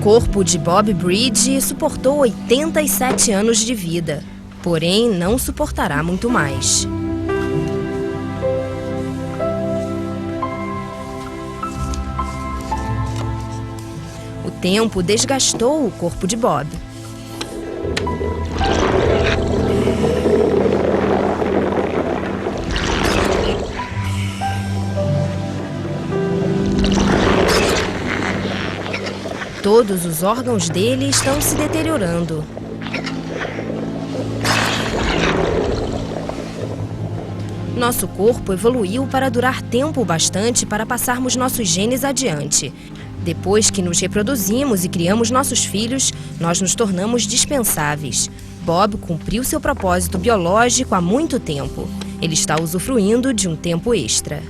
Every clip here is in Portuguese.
corpo de Bob Bridge suportou 87 anos de vida, porém não suportará muito mais. O tempo desgastou o corpo de Bob. Todos os órgãos dele estão se deteriorando. Nosso corpo evoluiu para durar tempo bastante para passarmos nossos genes adiante. Depois que nos reproduzimos e criamos nossos filhos, nós nos tornamos dispensáveis. Bob cumpriu seu propósito biológico há muito tempo. Ele está usufruindo de um tempo extra.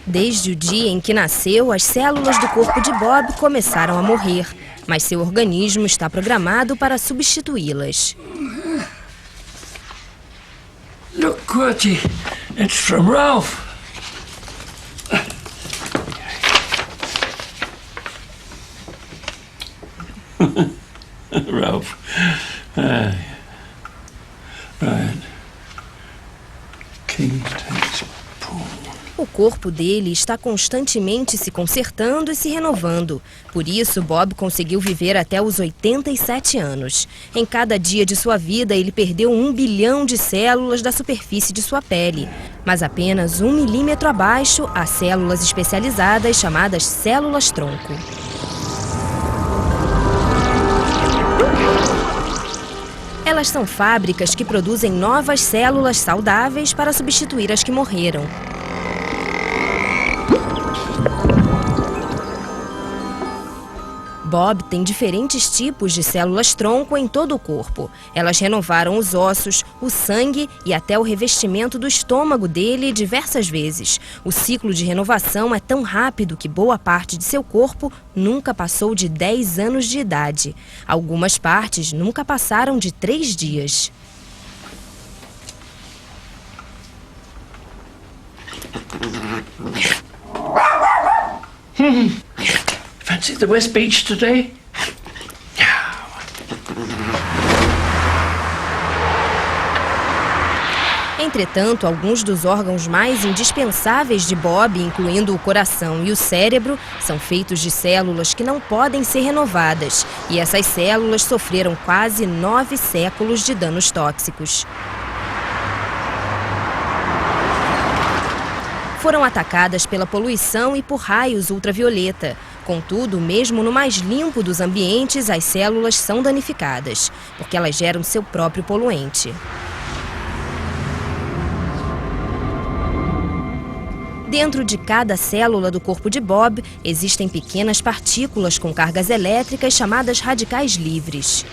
Desde o dia em que nasceu, as células do corpo de Bob começaram a morrer, mas seu organismo está programado para substituí-las. Look, Qwerty, it's from Ralph. Ralph. Right. King takes Paul. O corpo dele está constantemente se consertando e se renovando. Por isso, Bob conseguiu viver até os 87 anos. Em cada dia de sua vida, ele perdeu 1 bilhão de células da superfície de sua pele. Mas apenas 1 milímetro abaixo, há células especializadas chamadas células-tronco. Elas são fábricas que produzem novas células saudáveis para substituir as que morreram. Bob tem diferentes tipos de células-tronco em todo o corpo. Elas renovaram os ossos, o sangue e até o revestimento do estômago dele diversas vezes. O ciclo de renovação é tão rápido que boa parte de seu corpo nunca passou de 10 anos de idade. Algumas partes nunca passaram de 3 dias. Fancy the West Beach today? Entretanto, alguns dos órgãos mais indispensáveis de Bob, incluindo o coração e o cérebro, são feitos de células que não podem ser renovadas, e essas células sofreram quase 9 séculos de danos tóxicos. Foram atacadas pela poluição e por raios ultravioleta. Contudo, mesmo no mais limpo dos ambientes, as células são danificadas, porque elas geram seu próprio poluente. Dentro de cada célula do corpo de Bob, existem pequenas partículas com cargas elétricas chamadas radicais livres.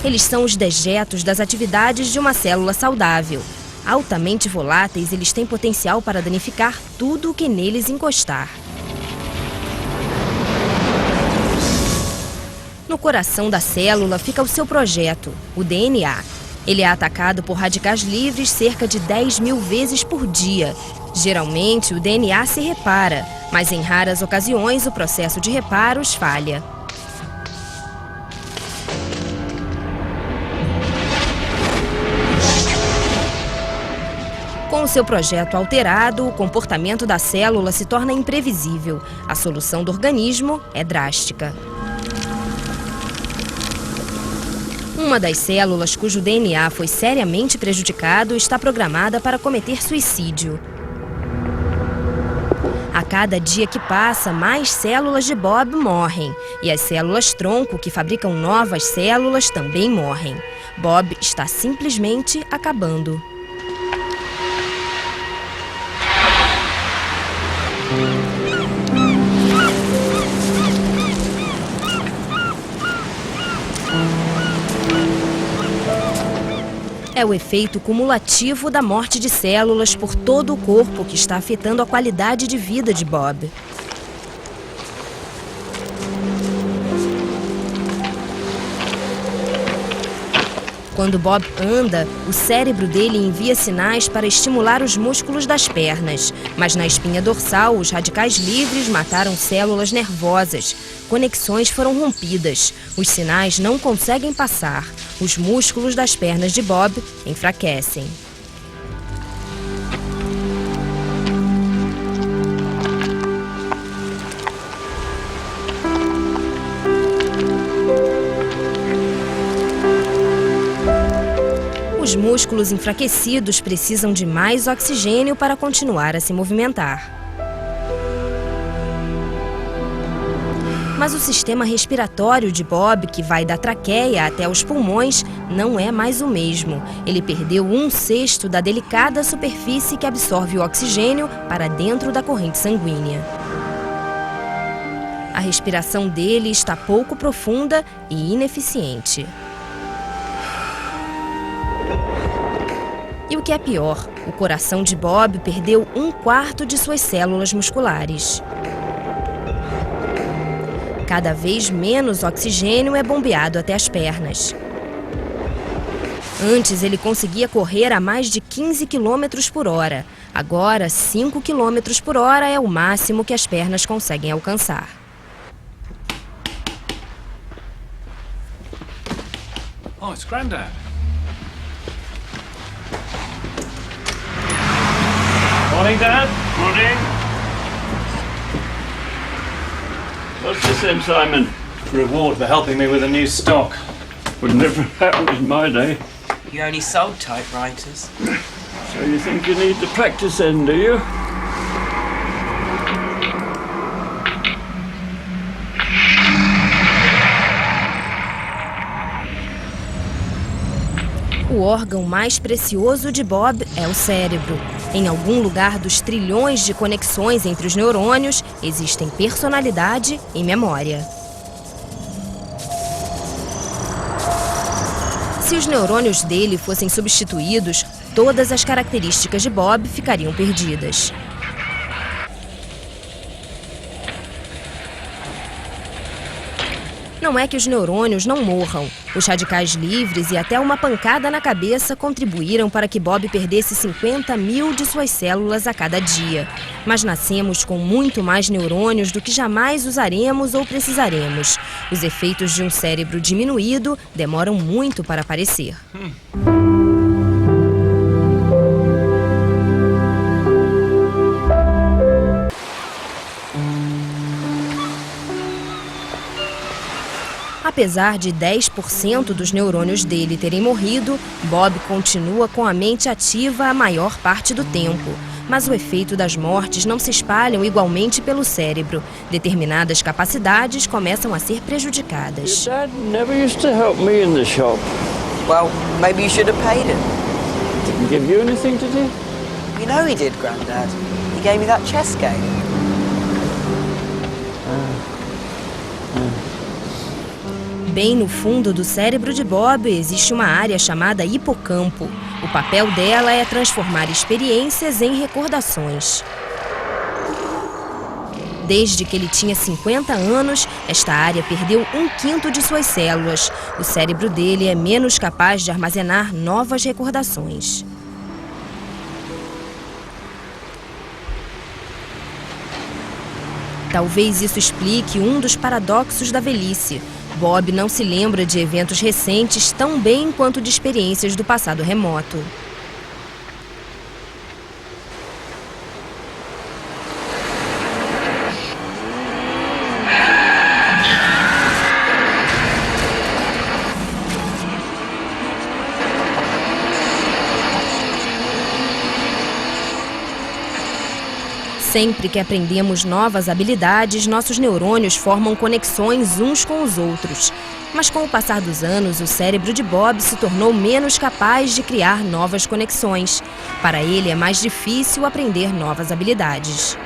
Eles são os dejetos das atividades de uma célula saudável. Altamente voláteis, eles têm potencial para danificar tudo o que neles encostar. No coração da célula fica o seu projeto, o DNA. Ele é atacado por radicais livres cerca de 10.000 vezes por dia. Geralmente, o DNA se repara, mas em raras ocasiões o processo de reparos falha. Com o seu projeto alterado, o comportamento da célula se torna imprevisível. A solução do organismo é drástica. Uma das células cujo DNA foi seriamente prejudicado está programada para cometer suicídio. A cada dia que passa, mais células de Bob morrem. E as células-tronco, que fabricam novas células, também morrem. Bob está simplesmente acabando. É o efeito cumulativo da morte de células por todo o corpo que está afetando a qualidade de vida de Bob. Quando Bob anda, o cérebro dele envia sinais para estimular os músculos das pernas. Mas na espinha dorsal, os radicais livres mataram células nervosas. Conexões foram rompidas. Os sinais não conseguem passar. Os músculos das pernas de Bob enfraquecem. Os músculos enfraquecidos precisam de mais oxigênio para continuar a se movimentar. Mas o sistema respiratório de Bob, que vai da traqueia até os pulmões, não é mais o mesmo. Ele perdeu 1/6 da delicada superfície que absorve o oxigênio para dentro da corrente sanguínea. A respiração dele está pouco profunda e ineficiente. E o que é pior, o coração de Bob perdeu 1/4 de suas células musculares. Cada vez menos oxigênio é bombeado até as pernas. Antes ele conseguia correr a mais de 15 km por hora. Agora, 5 km por hora é o máximo que as pernas conseguem alcançar. Oh, it's Grandad. Morning, Dad. Morning. What's this then, Simon? Reward for helping me with a new stock. Would never happen in my day. You only sold typewriters. So you think you need the practice then, do you? O órgão mais precioso de Bob é o cérebro. Em algum lugar dos trilhões de conexões entre os neurônios, existem personalidade e memória. Se os neurônios dele fossem substituídos, todas as características de Bob ficariam perdidas. Não é que os neurônios não morram. Os radicais livres e até uma pancada na cabeça contribuíram para que Bob perdesse 50 mil de suas células a cada dia. Mas nascemos com muito mais neurônios do que jamais usaremos ou precisaremos. Os efeitos de um cérebro diminuído demoram muito para aparecer. Apesar de 10% dos neurônios dele terem morrido, Bob continua com a mente ativa a maior parte do tempo. Mas o efeito das mortes não se espalham igualmente pelo cérebro. Determinadas capacidades começam a ser prejudicadas. Your dad never used to help me in the shop. Well, maybe you should have paid him. Didn't give you anything to do? You know he did, Grandad. He gave me that chess game. Bem no fundo do cérebro de Bob existe uma área chamada hipocampo. O papel dela é transformar experiências em recordações. Desde que ele tinha 50 anos, esta área perdeu 1/5 de suas células. O cérebro dele é menos capaz de armazenar novas recordações. Talvez isso explique um dos paradoxos da velhice. Bob não se lembra de eventos recentes tão bem quanto de experiências do passado remoto. Sempre que aprendemos novas habilidades, nossos neurônios formam conexões uns com os outros. Mas com o passar dos anos, o cérebro de Bob se tornou menos capaz de criar novas conexões. Para ele é mais difícil aprender novas habilidades.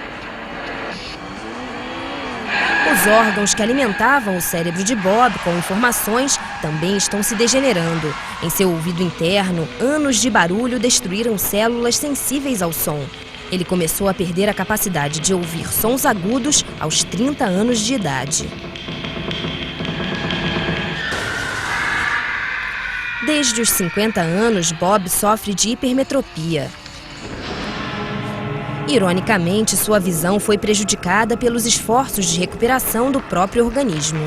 Os órgãos que alimentavam o cérebro de Bob com informações também estão se degenerando. Em seu ouvido interno, anos de barulho destruíram células sensíveis ao som. Ele começou a perder a capacidade de ouvir sons agudos aos 30 anos de idade. Desde os 50 anos, Bob sofre de hipermetropia. Ironicamente, sua visão foi prejudicada pelos esforços de recuperação do próprio organismo.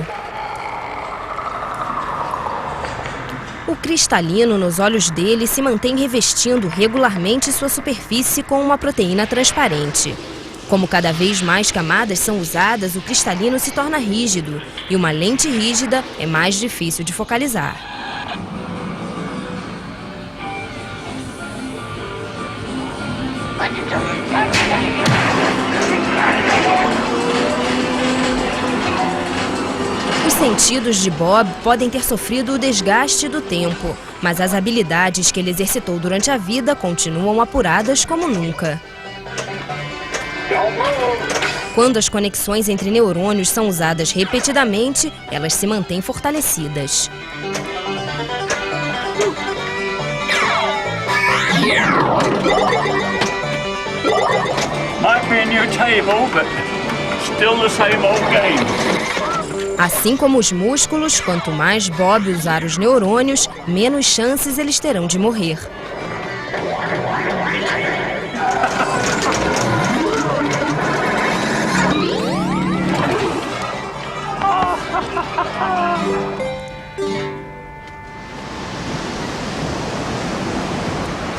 O cristalino nos olhos dele se mantém revestindo regularmente sua superfície com uma proteína transparente. Como cada vez mais camadas são usadas, o cristalino se torna rígido, e uma lente rígida é mais difícil de focalizar. Os sentidos de Bob podem ter sofrido o desgaste do tempo, mas as habilidades que ele exercitou durante a vida continuam apuradas como nunca. Quando as conexões entre neurônios são usadas repetidamente, elas se mantêm fortalecidas. Might be a new table, but still the same old game. Assim como os músculos, quanto mais Bob usar os neurônios, menos chances eles terão de morrer.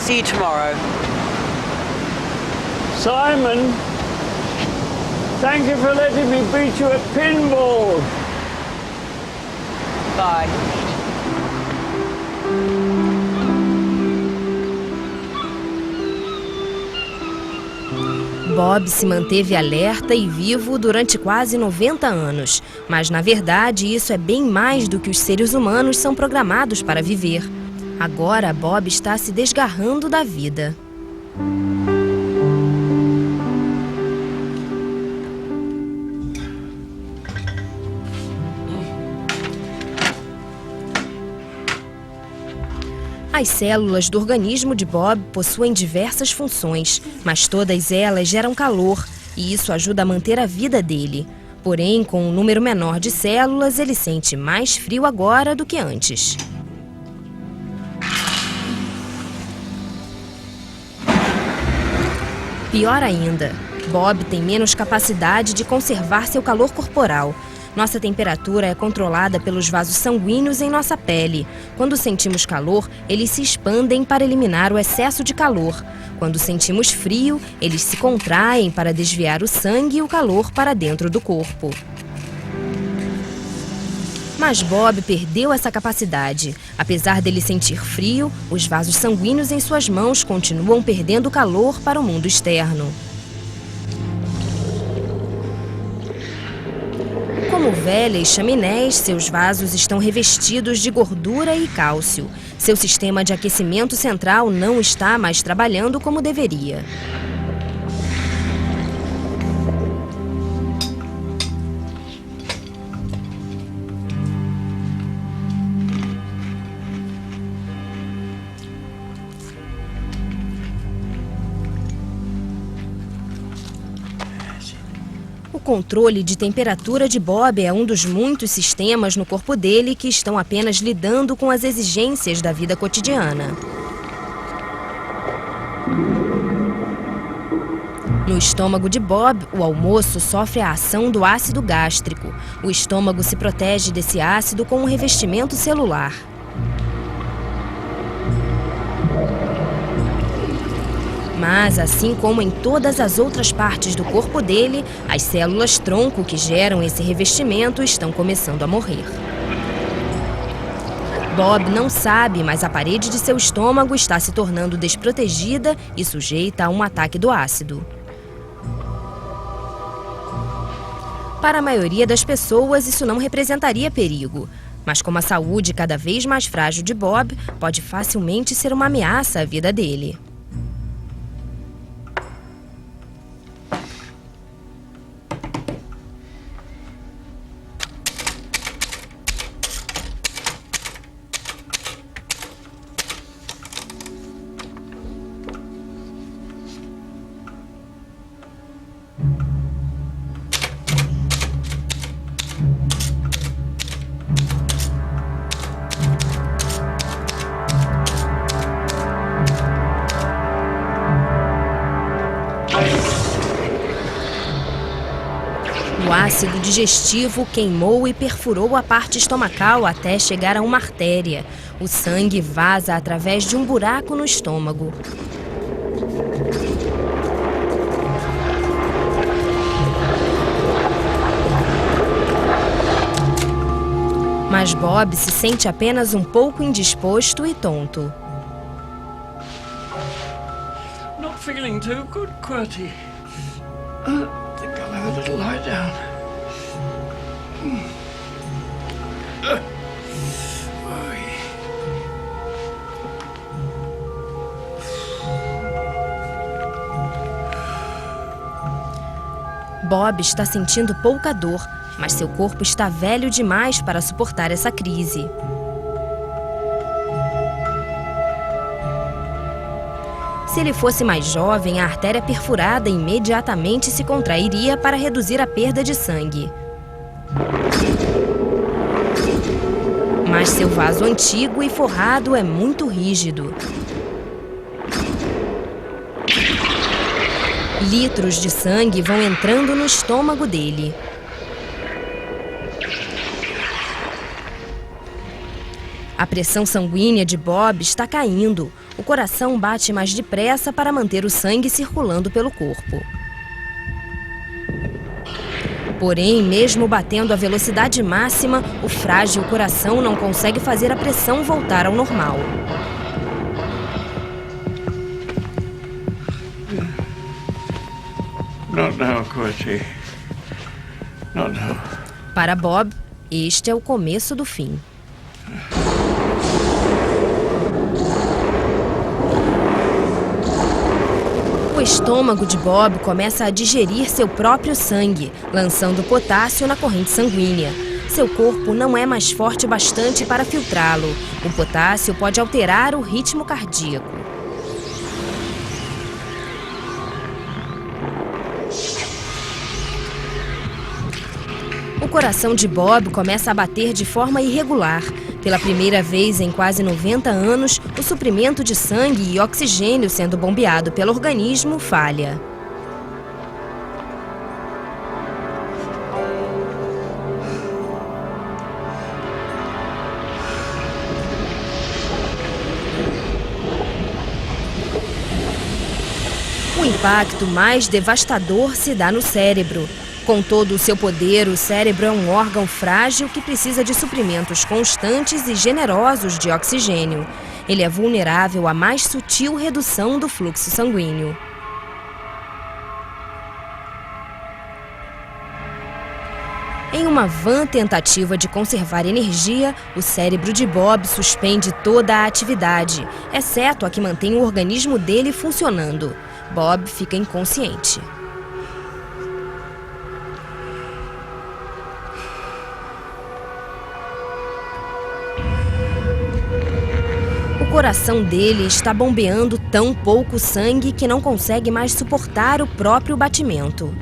See you tomorrow. Simon, thank you for letting me beat you at pinball. Bye. Bob se manteve alerta e vivo durante quase 90 anos, mas na verdade isso é bem mais do que os seres humanos são programados para viver. Agora Bob está se desgarrando da vida. As células do organismo de Bob possuem diversas funções, mas todas elas geram calor, e isso ajuda a manter a vida dele. Porém, com um número menor de células, ele sente mais frio agora do que antes. Pior ainda, Bob tem menos capacidade de conservar seu calor corporal. Nossa temperatura é controlada pelos vasos sanguíneos em nossa pele. Quando sentimos calor, eles se expandem para eliminar o excesso de calor. Quando sentimos frio, eles se contraem para desviar o sangue e o calor para dentro do corpo. Mas Bob perdeu essa capacidade. Apesar dele sentir frio, os vasos sanguíneos em suas mãos continuam perdendo calor para o mundo externo. Como velhas chaminés, seus vasos estão revestidos de gordura e cálcio. Seu sistema de aquecimento central não está mais trabalhando como deveria. O controle de temperatura de Bob é um dos muitos sistemas no corpo dele que estão apenas lidando com as exigências da vida cotidiana. No estômago de Bob, o almoço sofre a ação do ácido gástrico. O estômago se protege desse ácido com um revestimento celular. Mas, assim como em todas as outras partes do corpo dele, as células-tronco que geram esse revestimento estão começando a morrer. Bob não sabe, mas a parede de seu estômago está se tornando desprotegida e sujeita a um ataque do ácido. Para a maioria das pessoas, isso não representaria perigo. Mas como a saúde cada vez mais frágil de Bob, pode facilmente ser uma ameaça à vida dele. ácido digestivo queimou e perfurou a parte estomacal até chegar a uma artéria. O sangue vaza através de um buraco no estômago. Mas Bob se sente apenas um pouco indisposto e tonto. Not feeling too good, Qwerty. Think I'll have a little lie down. Bob está sentindo pouca dor, mas seu corpo está velho demais para suportar essa crise. Se ele fosse mais jovem, a artéria perfurada imediatamente se contrairia para reduzir a perda de sangue. Mas seu vaso antigo e forrado é muito rígido. Litros de sangue vão entrando no estômago dele. A pressão sanguínea de Bob está caindo. O coração bate mais depressa para manter o sangue circulando pelo corpo. Porém, mesmo batendo a velocidade máxima, o frágil coração não consegue fazer a pressão voltar ao normal. Not now, Qwerty. Not now. Para Bob, este é o começo do fim. O estômago de Bob começa a digerir seu próprio sangue, lançando potássio na corrente sanguínea. Seu corpo não é mais forte bastante para filtrá-lo. O potássio pode alterar o ritmo cardíaco. O coração de Bob começa a bater de forma irregular. Pela primeira vez em quase 90 anos, o suprimento de sangue e oxigênio sendo bombeado pelo organismo falha. O impacto mais devastador se dá no cérebro. Com todo o seu poder, o cérebro é um órgão frágil que precisa de suprimentos constantes e generosos de oxigênio. Ele é vulnerável à mais sutil redução do fluxo sanguíneo. Em uma vã tentativa de conservar energia, o cérebro de Bob suspende toda a atividade, exceto a que mantém o organismo dele funcionando. Bob fica inconsciente. O coração dele está bombeando tão pouco sangue que não consegue mais suportar o próprio batimento.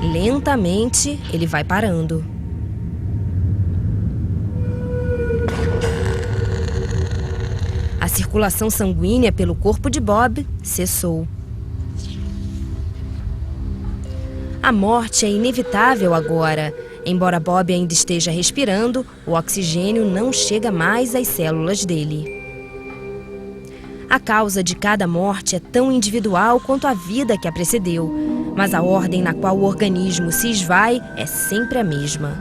Lentamente, ele vai parando. A circulação sanguínea pelo corpo de Bob cessou. A morte é inevitável agora. Embora Bob ainda esteja respirando, o oxigênio não chega mais às células dele. A causa de cada morte é tão individual quanto a vida que a precedeu, mas a ordem na qual o organismo se esvai é sempre a mesma.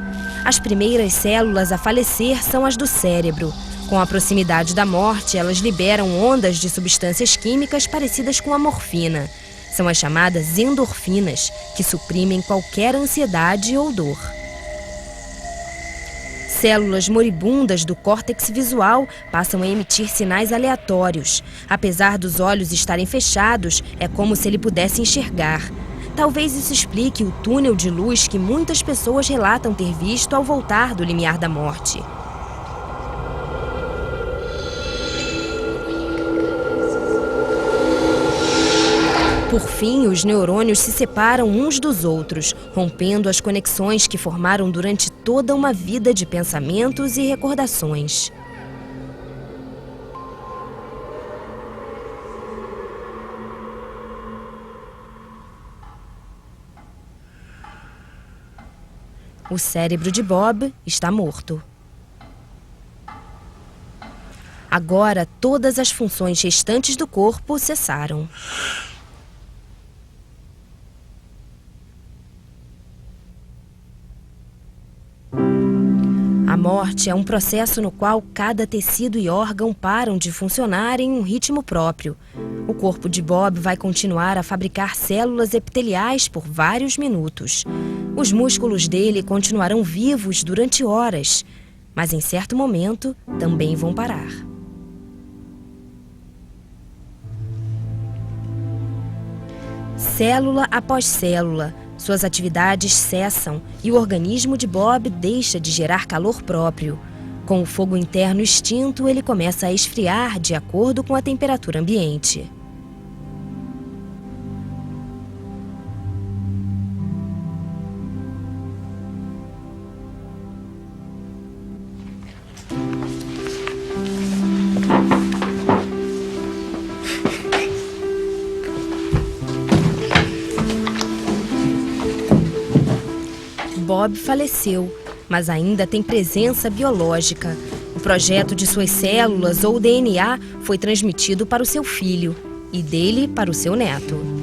As primeiras células a falecer são as do cérebro. Com a proximidade da morte, elas liberam ondas de substâncias químicas parecidas com a morfina. São as chamadas endorfinas, que suprimem qualquer ansiedade ou dor. Células moribundas do córtex visual passam a emitir sinais aleatórios. Apesar dos olhos estarem fechados, é como se ele pudesse enxergar. Talvez isso explique o túnel de luz que muitas pessoas relatam ter visto ao voltar do limiar da morte. Por fim, os neurônios se separam uns dos outros, rompendo as conexões que formaram durante toda uma vida de pensamentos e recordações. O cérebro de Bob está morto. Agora, todas as funções restantes do corpo cessaram. A morte é um processo no qual cada tecido e órgão param de funcionar em um ritmo próprio. O corpo de Bob vai continuar a fabricar células epiteliais por vários minutos. Os músculos dele continuarão vivos durante horas, mas em certo momento também vão parar. Célula após célula, suas atividades cessam e o organismo de Bob deixa de gerar calor próprio. Com o fogo interno extinto, ele começa a esfriar de acordo com a temperatura ambiente. Bob faleceu, mas ainda tem presença biológica. O projeto de suas células ou DNA foi transmitido para o seu filho e dele para o seu neto.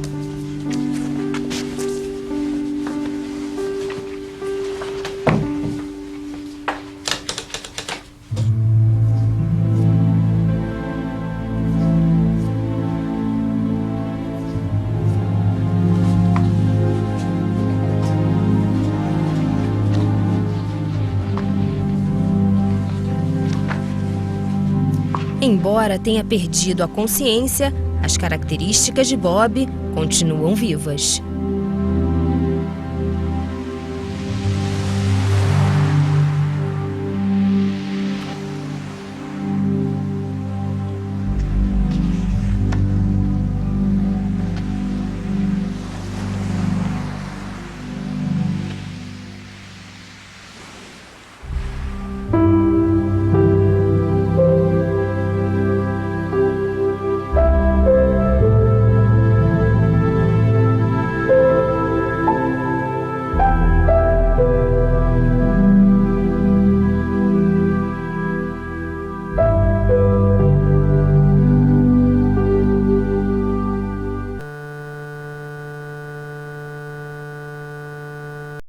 Embora tenha perdido a consciência, as características de Bob continuam vivas.